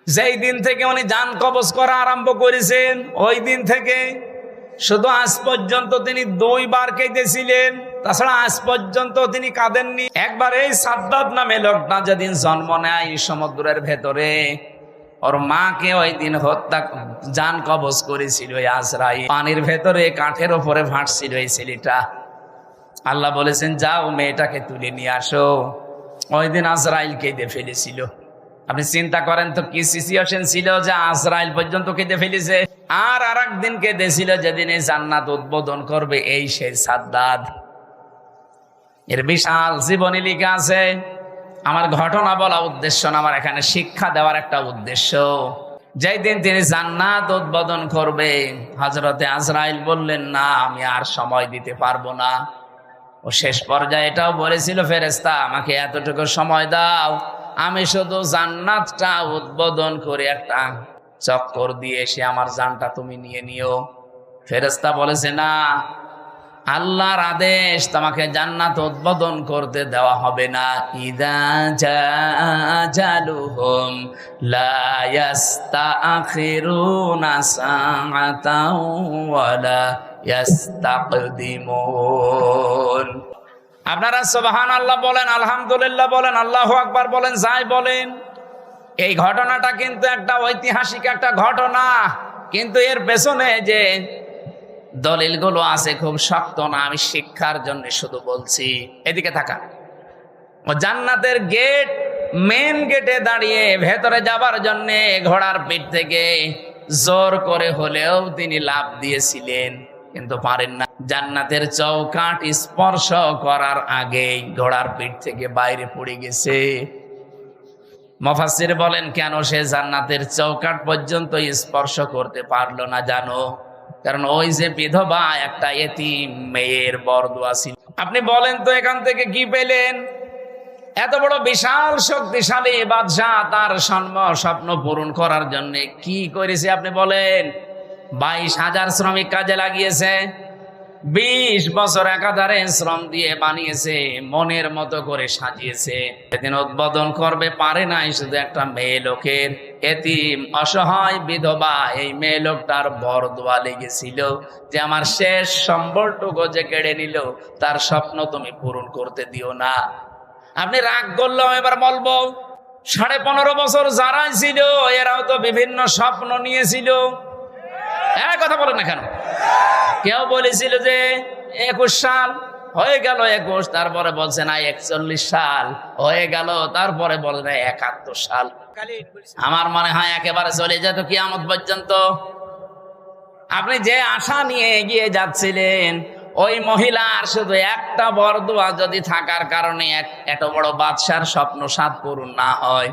যেই দিন থেকে উনি জান কবজ করা আরম্ভ করেছেন ওই দিন থেকে শুধু আজ পর্যন্ত তিনি 2 বার কেঁদেছিলেন, তাছাড়া আজ পর্যন্ত তিনি কাঁদেননি। একবার এই সাদ্দাত নামে লোকটা যেদিন জন্ম নেয় সমুদ্রের ভেতরে, ওর মাকে ওই দিন হত্যা জান কবজ করেছিল আজরাইল। পানির ভেতরে কাঠের ওপরে ভাসছিল এই ছেলেটা। আল্লাহ বলেছেন যাও মেয়েটাকে তুলে নিয়ে আসো। ওই দিন আজরাইল কেঁদে ফেলেছিল। আপনি চিন্তা করেন তো কি সিচুয়েশন ছিল যে আজরাইল পর্যন্ত কেঁদে ফেলেছে। আর একদিন কেঁদেছিল যেদিন এই জান্নাত উদ্বোধন করবে এই সেই সাদ্দাত। এর বিশাল জীবনী লিখা আছে। আমার ঘটনা বলা উদ্দেশ্য না, আমার এখানে শিক্ষা দেওয়ার একটা উদ্দেশ্য। যেই দিন তিনি জান্নাত উদ্বোধন করবে, হযরতে আজরাইল বললেন না আমি আর সময় দিতে পারবো না। ও শেষ পর্যায়ে এটাও বলেছিল ফেরেশতা আমাকে এতটুকু সময় দাও, আমি শুধু জান্নাতটা উদ্বোধন করে একটা চক্কর দিয়ে এসে আমার জানটা তুমি নিয়ে নিও। ফেরেশতা বলেছে না, আল্লাহর আদেশ তোমাকে জান্নাত উদ্বোধন করতে দেওয়া হবে না। ইদা জালুহুম লা ইস্তাখিরুনা সাআতাও ওয়ালা ইস্তাকদিমুন। আপনারা সুবহানাল্লাহ বলেন, আলহামদুলিল্লাহ বলেন, আল্লাহু আকবার বলেন, যাই বলেন। এই ঘটনাটা কিন্তু একটা ঐতিহাসিক একটা ঘটনা, কিন্তু এর পেছনে যে দলিলগুলো আছে খুব শক্ত না। আমি শিক্ষার জন্য শুধু বলছি। এদিকে থাকা জান্নাতের গেট, মেন গেটে দাঁড়িয়ে ভেতরে যাবার জন্য ঘোড়ার পিঠ থেকে জোর করে হলেও তিনি লাফ দিয়েছিলেন, কিন্তু পারেন না। জান্নাতের চৌকাঠ স্পর্শ করার আগেই ঘোড়ার পিঠ থেকে বাইরে পড়ে গেছে। মুফাসসির বলেন কেন সে জান্নাতের চৌকাঠ পর্যন্ত স্পর্শ করতে পারলো না জানো? কারণ ওই যে বিধবা একটা এতিম মেয়ের বরদোয়া ছিল। আপনি বলেন তো এখান থেকে কি পেলেন? এত বড় বিশাল শক্তিশালী বাদশাহ তার স্বপ্ন পূরণ করার জন্য কি করেছে আপনি বলেন? 22,000 শ্রমিক কাজে লাগিয়েছে, 20 বছর একাধারে শ্রম দিয়ে বানিয়েছে, মনের মতো করে সাজিয়েছে। সেদিন উদ্বোধন করবে পারে নাই শুধু একটা মেয়ে লোকের, এতিম অসহায় বিধবা এই মেয়ে লোকটার বরদোয়া লেগেছিল যে আমার শেষ সম্বলটুকু যে কেড়ে নিল তার স্বপ্ন তুমি পূরণ করতে দিও না। আপনি রাগ করলেও এবার বলবো 15.5 বছর যারাই ছিল এরাও তো বিভিন্ন স্বপ্ন নিয়েছিল। কথা বলেন না কেন? কেউ বলেছিল যে 21 সাল হয়ে গেল, 21, তারপরে বলছে না 41 সাল হয়ে গেল, তারপরে বলে না 71 সাল। আমার মনে হয় একেবারে চলে যেত কিয়ামত পর্যন্ত। আপনি যে আশা নিয়ে এগিয়ে যাচ্ছিলেন, ওই মহিলার শুধু একটা বরদোয়া যদি থাকার কারণে এত বড় বাদশার স্বপ্ন সাত পূরণ না হয়,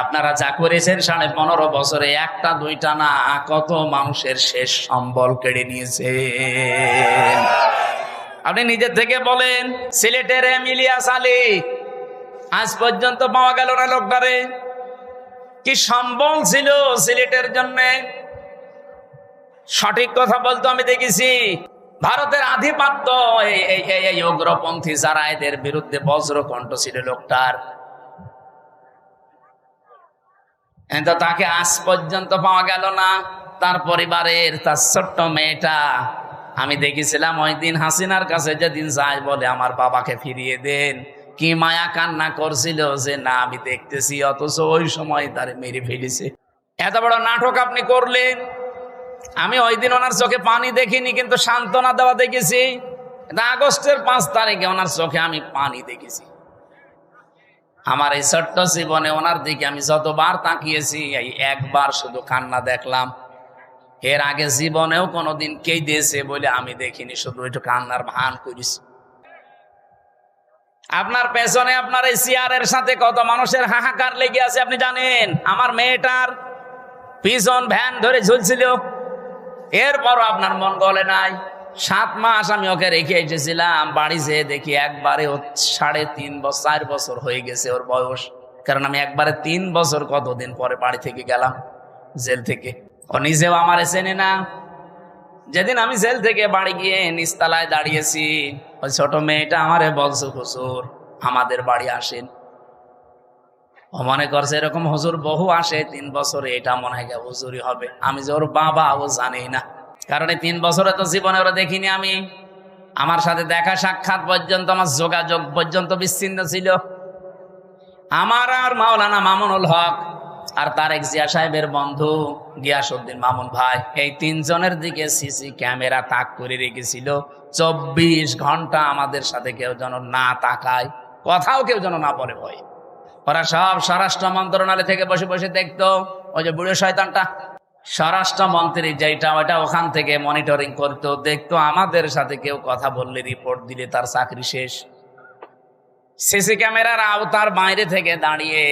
আপনারা যা করেছেন 15.5 বছরে একটা দুইটা না কত মানুষের শেষ সম্বল কেড়ে নিয়েছে। আপনি নিজের থেকে বলেন, সিলেটের ইলিয়াস আলী আজ পর্যন্ত পাওয়া গেল না লোকটারে। কি সম্বল ছিল সিলেটের জন্য? সঠিক কথা বলতো আমি দেখেছি। ভারতের আধিপত্য এই উগ্রপন্থী যারা এদের বিরুদ্ধে বজ্রকণ্ঠ ছিল লোকটার, কিন্তু তাকে আজ পর্যন্ত পাওয়া গেল না। তার পরিবারের তার ছোট্ট মেয়েটা আমি দেখেছিলাম ওই দিন হাসিনার কাছে যেদিন যায় বলে আমার বাবাকে ফিরিয়ে দেন, কি মায়া কান্না করছিল যে না আমি দেখতেছি, অথচ ওই সময় তারে মেরে ফেলেছে। এত বড় নাটক আপনি করলেন। আমি ওই দিন ওনার চোখে পানি দেখিনি, কিন্তু সান্ত্বনা দেওয়া দেখেছি। আগস্টের 5 তারিখে ওনার চোখে আমি পানি দেখেছি। আমার এই ছোট্ট জীবনে ওনার দিকে আমি যতবার তাকিয়েছি এই একবার শুধু কান্না দেখলাম। এর আগে জীবনেও কোনোদিন কেঁদেছে বলে আমি দেখিনি, শুধু একটু কান্নার ভান করেছি। আপনার পেছনে আপনার এই চেয়ারের সাথে কত মানুষের হাহাকার লেগে আছে আপনি জানেন? আমার মেয়েটার পিছন ভ্যান ধরে ঝুলছিল, এরপরও আপনার মন গলে নাই। 7 মাস আমি ওকে রেখে এসেছিলাম, বাড়ি যেয়ে দেখি একবারে 3.5 বছর হয়ে গেছে ওর বয়স। কারণ আমি একবারে 3 বছর কতদিন পরে বাড়ি থেকে গেলাম জেল থেকে। ও নিজেও আমারে চেনে না। যেদিন আমি জেল থেকে বাড়ি গিয়ে নিচতলায় দাঁড়িয়েছি, ওই ছোট মেয়েটা আমারে বলছে হুজুর আমাদের বাড়ি আসেন। ও মনে করছে এরকম হুজুর বহু আসে 3 বছরে, এটা মনে হয় হুজুরই হবে। আমি যে ওর বাবা ও জানি না, কারণ এই 3 বছরে তো জীবনে ওরা দেখিনি আমি। আমার সাথে দেখা সাক্ষাৎ পর্যন্ত, আমার যোগাযোগ পর্যন্ত বিচ্ছিন্ন ছিল। আমার আর মাওলানা মামুনুল হক আর তারেক জিয়া সাহেবের বন্ধু গিয়াসউদ্দিন মামুন ভাই, এই 3 জনের দিকে সিসি ক্যামেরা তাক করে রেখেছিল। 24 ঘন্টা আমাদের সাথে কেউ যেন না তাকায়, কথাও কেউ যেন না বলে ভয়। ওরা সব স্বরাষ্ট্র মন্ত্রণালয় থেকে বসে বসে দেখতো। ওই যে বুড়ো শয়তানটা স্বরাষ্ট্রমন্ত্রী যেটা, ওটা ওখান থেকে মনিটরিং করতো, দেখতো আমাদের সাথে কেউ কথা বললে, রিপোর্ট দিলে তার চাকরি শেষ। সিসি ক্যামেরার আওতার বাইরে থেকে দাঁড়িয়ে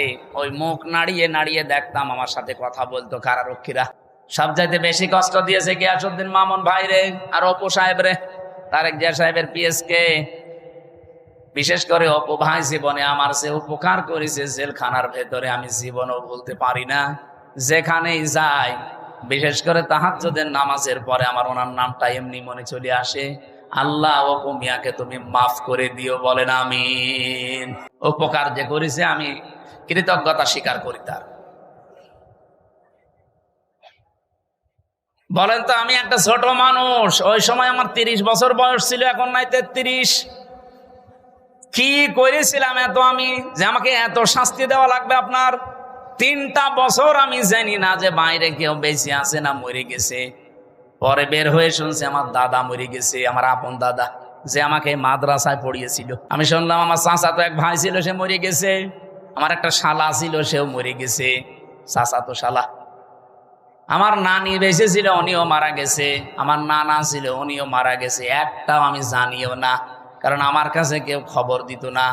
ওই মুখ নাড়িয়ে নাড়িয়ে দেখতাম আমার সাথে কথা বলতো কারারক্ষীরা। সবচাইতে বেশি কষ্ট দিয়েছে গিয়াসউদ্দিন মামুন ভাই রে, আর অপু সাহেব রে, তারেক জিয়া সাহেবের পিএসকে। বিশেষ করে অপু ভাই জীবনে আমার সে উপকার করেছে জেলখানার ভেতরে, আমি জীবনও বলতে পারি না। যেখানেই যাই, বিশেষ করে তাহাজ্জুদের নামাজের পরে আমার ওনার নামটা এমনি মনে চলে আসে, আল্লাহ অপু মিয়াকে তুমি মাফ করে দিও, বলেন আমিন। উপকার যে করেছে আমি কৃতজ্ঞতা স্বীকার করি তার। বলেন তো, আমি একটা ছোট মানুষ, ওই সময় আমার 30 বছর বয়স ছিল, এখন নাই 33। কি করেছিলাম এত আমি, যে আমাকে এত শাস্তি দেওয়া লাগবে আপনার? 3টা বছর আমি জানি না যে বাইরে কেউ বেঁচে আছে না মরে গেছে। পরে বের হয়ে শুনছি আমার দাদা মরে গেছে, আমার আপন দাদা, যে আমাকে মাদ্রাসায় পড়িয়েছিল। আমি শুনলাম আমার চাচাতো এক ভাই ছিল, সে মরে গেছে। আমার একটা শালা ছিল, সেও মরে গেছে, চাচাতো শালা। আমার নানি বেঁচে ছিল, উনিও মারা গেছে। আমার নানা ছিল, উনিও মারা গেছে। একটাও আমি জানিও না, কারণ আমার কাছে কেউ খবর দিত না।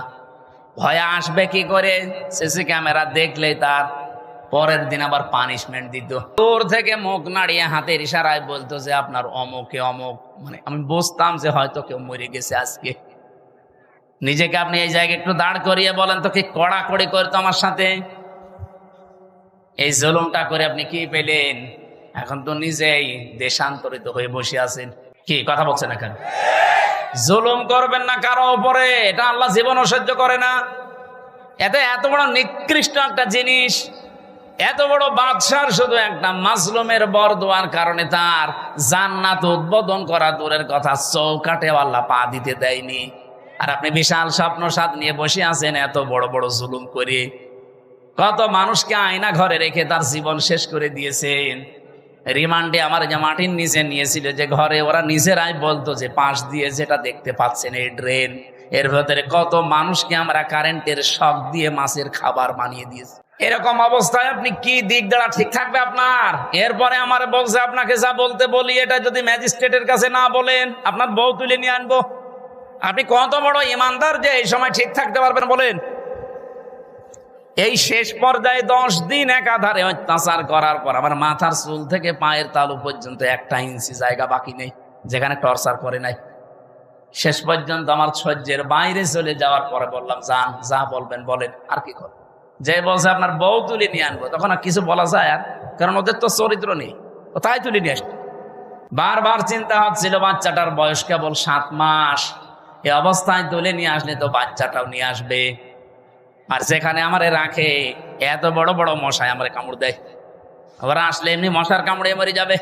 ভয়ে আসবে কি করে? সিসি ক্যামেরা দেখলেই তার পরের দিন আবার পানিশমেন্ট দিত। দূর থেকে মুখ নাড়িয়ে হাতের ইশারায় বলতো যে আপনার অমুকে অমুক। মানে আমি বুঝতাম যে হয়তো কেউ মরে গেছে আজকে। নিজেকে আপনি এই জায়গায় একটু দাঁড় করিয়ে বলেন তো, কি কড়াকড়ি করতো আমার সাথে। এই জুলুমটা করে আপনি কি পেলেন? এখন তো নিজেই দেশান্তরিত হয়ে বসে আছেন। কি কথা বলছেন না কেন? জুলুম করবেন না কারো উপরে, এটা আল্লাহ জীবনও সহ্য করে না। এত বড় নিকৃষ্ট একটা জিনিস, এত বড় বাদশার শুধু একটা মাজলুমের বরদোয়ার কারণে তার জান্নাত উদ্বোধন করা দূরের কথা, চৌকাটে আল্লাহ পা দিতে দেয়নি। আর আপনি বিশাল স্বপ্ন সাথ নিয়ে বসে আছেন এত বড় বড় জুলুম করে। কত মানুষকে আয়না ঘরে রেখে তার জীবন শেষ করে দিয়েছেন। রিমান্ডে আমার যে মাটির নিচে নিয়েছিল, যে ঘরে ওরা নিজেরাই বলতো যে পাশ দিয়ে যেটা দেখতে পাচ্ছেন এই ড্রেন, এর ভেতরে কত মানুষকে আমরা কারেন্টের শক দিয়ে মাছের খাবার বানিয়ে দিয়েছি। এরকম অবস্থায় আপনি কি দিক দ্বারা ঠিক থাকবে আপনার? এরপরে আমার বলছে আপনাকে যা বলতে বলি, এটা যদি ম্যাজিস্ট্রেটের কাছে না বলেন, আপনার বউ তুলে নিয়ে আনবো। আপনি কত বড় ইমানদার যে এই সময় ঠিক থাকতে পারবেন বলেন? এই শেষ পর্যায়ে 10 দিন একাধারে অত্যাচার করার পর আমার মাথার চুল থেকে পায়ের তালু পর্যন্ত 1 ইঞ্চি জায়গা বাকি নেই যেখানে টর্চার করে নাই। শেষ পর্যন্ত আমার সহ্যের বাইরে চলে যাওয়ার পরে বললাম, যান, যা বলবেন বলেন, আর কি করবেন। যে বলছে আপনার বউ তুলে নিয়ে আনবো, তখন আর কিছু বলা যায়? আর কারণ ওদের তো চরিত্র নেই, ও তাই তুলে নিয়ে আসবে। বারবার চিন্তা হচ্ছিল, বাচ্চাটার বয়স কেবল 7 মাস, এই অবস্থায় তুলে নিয়ে আসলে তো বাচ্চাটাও নিয়ে আসবে। আর যেখানে আমারে রাখে এত বড় বড় মশায় আমারে কামড় দেয়, আবার আসলে এমনি মশার কামড়ে মরে যাবে।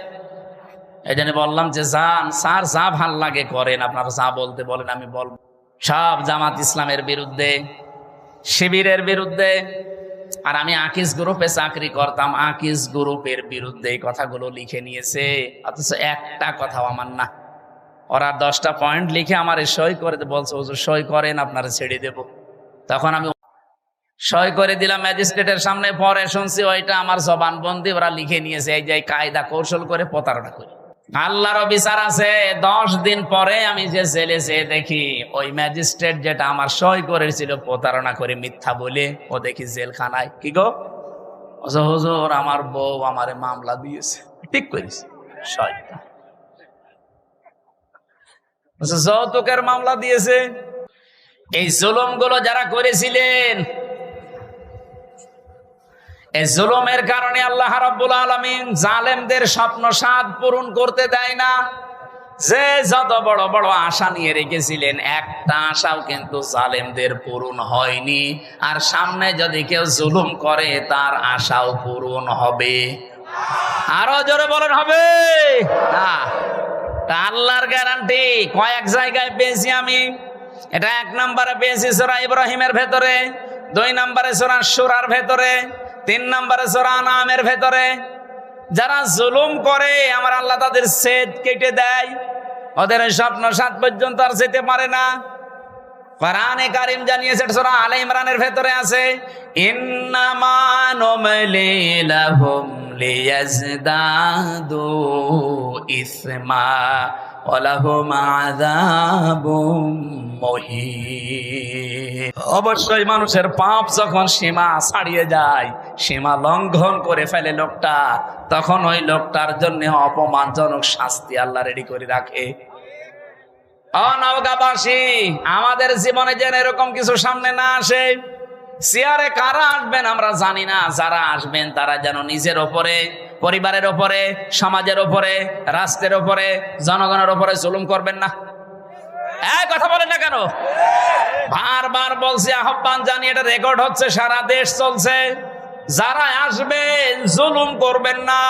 এই জন্য বললাম যে যান স্যার, যা ভাল লাগে করেন, আপনারা যা বলতে বলেন আমি বলবো। সব জামাত ইসলামের বিরুদ্ধে, শিবিরের বিরুদ্ধে। আর আমি আকিস গ্রুপে চাকরি করতাম, আকিস গ্রুপের বিরুদ্ধে এই কথাগুলো লিখে নিয়েছে, অথচ একটা কথাও আমার না। ওরা 10টা পয়েন্ট লিখে আমার সই করে বলছে, হুজুর সই করেন, আপনারা ছেড়ে দেব। তখন আমি সই করে দিলাম ম্যাজিস্ট্রেটের সামনে। পরে শুনছি ওইটা আমার জবানবন্দি ওরা লিখে নিয়েছে, এই যে কায়দা কৌশল করে প্রতারণা করি। আল্লাহরও বিচার আছে। 10 দিন পরে আমি যে জেলে যেয়ে দেখি ওই ম্যাজিস্ট্রেট যেটা আমার সই করেছিল প্রতারণা করে মিথ্যা বলে, ও দেখি জেলখানায়। কি গো হুজুর, আমার বউ আমারে মামলা দিয়েছে। ঠিক করেছে, শয়তান। যৌতুকের মামলা দিয়েছে। এই জুলুম গুলো যারা করেছিলেন, এই জুলুমের কারণে আল্লাহ রাব্বুল আলামিন জালেমদের স্বপ্ন সাদ পূরণ করতে দেয় না। যে যত বড় বড় আশা নিয়ে রেখেছিলেন, একটা আশাও কিন্তু জালেমদের পূরণ হয়নি। আর সামনে যদি কেউ জুলুম করে তার আশাও পূরণ হবে। আরো জোরে বলেন হবে না? তা আল্লাহর গ্যারান্টি কয়েক জায়গায় পেয়েছি আমি। এটা 1 নম্বরে পেয়েছি সূরা ইব্রাহিমের ভেতরে, 2 নম্বরে সূরা শুরার ভেতরে, 3 নম্বরে সূরা আনামের ভেতরে। যারা জুলুম করে আমার আল্লাহ তাদের সেদ কেটে দেয়, ওদের স্বপ্ন 7 পর্যন্ত আর যেতে পারে না। কোরআনে কারীম জানিয়েছে, সূরা আলে ইমরানের ভেতরে আছে, ইন্নামা নুমলি লাহুম লিয়াজদাদু ইসমা ওয়া লাহুম আযাবুম মুহিন। অবশ্যই মানুষের পাপ যখন সীমা ছাড়িয়ে যায়, সীমা লঙ্ঘন করে ফেলে লোকটা, তখন ওই লোকটার জন্য অপমানজনক শাস্তি আল্লাহ রেডি করে রাখে। নওগাঁবাসী, আমাদের জীবনে যেন এরকম কিছু সামনে না আসে। চেয়ারে কারা আসবেন আমরা জানি না, যারা আসবেন তারা যেন নিজের ওপরে, পরিবারের ওপরে, সমাজের ওপরে, রাষ্ট্রের ওপরে, জনগণের ওপরে জুলুম করবেন না। কথা বলেন না কেন? বারবার বলছি, আহ্বান জানিয়ে, এটা রেকর্ড হচ্ছে, সারা দেশ চলছে। যারা আসবেন জুলুম করবেন না।